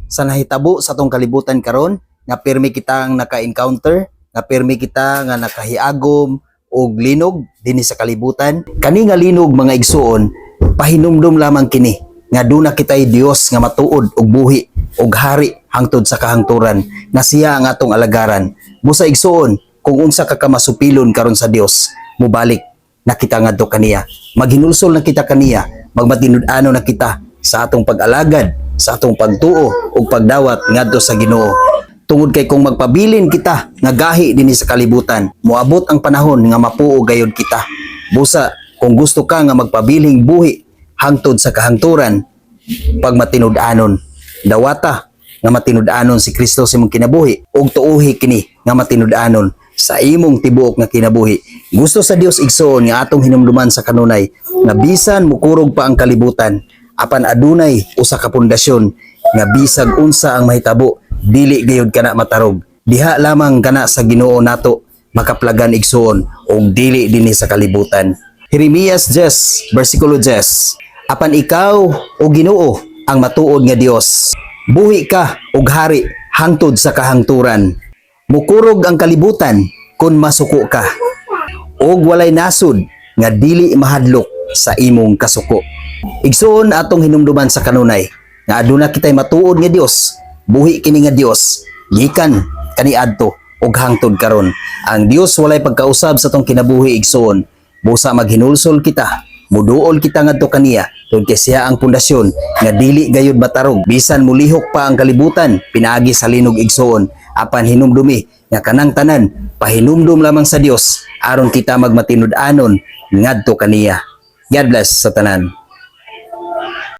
sa nahitabo sa tong kalibutan karon nga pirmi kitang naka-encounter, nga pirmi kita nga nakahiagom og linog dinhi sa kalibutan. Kani nga linog mga igsuon, pahinumdum lamang kini nga duna kitay Dios nga matuod og buhi og hari hangtod sa kahangturan nga siya ang atong alagaran. Busa igsuon, kung unsa ka kamasupilon karon sa Dios, mubalik na kita ngadto kaniya. Maghinulsol na kita kaniya, magmatinud-ano na kita sa atong pag-alagad, sa atong pagtuo ug pagdawat ngadto sa Ginoo. Tungod kay kung magpabilin kita nga gahi dinhi sa kalibutan, moabot ang panahon nga mapuo gayud kita. Busa kung gusto ka nga magpabiling buhi hangtod sa kahangturan, pag matinud-anon, dawata nga matinud-anon si Kristo sa imong kinabuhi ug tuohi kini nga matinud-anon sa imong tibuok nga kinabuhi. Gusto sa Dios igsoon nga atong hinumduman sa kanunay nga bisan mukurog pa ang kalibutan, apan adunay usa ka pundasyon nga bisag unsa ang mahitabo, dili gayud kana matarog. Diha lamang kana sa Ginoo nato makaplagan igsoon ug dili dinhi sa kalibutan. Jeremias 10 bersikulo 10. Apan ikaw o Ginoo ang matuod nga Dios, buhi ka og hari hangtod sa kahangturan. Mukurog ang kalibutan kun masuko ka, og walay nasod nga dili mahadlok sa imong kasuko. Igsoon atong hinumduman sa kanunay nga aduna kitay matuod nga Dios, buhi kini nga Dios gikan kaniadto ug hangtod karon. Ang Dios walay pagkausab sa tong kinabuhi igsoon. Busa maghinulsol kita, muduol kita ngadto kaniya, tungod kay siya ang pundasyon nga dili gayud matarog. Bisan mulihok pa ang kalibutan, pinaagi sa linog igsoon, apan hinumdumi nga kanang tanan pahinumdum lamang sa Dios aron kita magmatinud-anon ngadto kaniya. God bless sa tanan.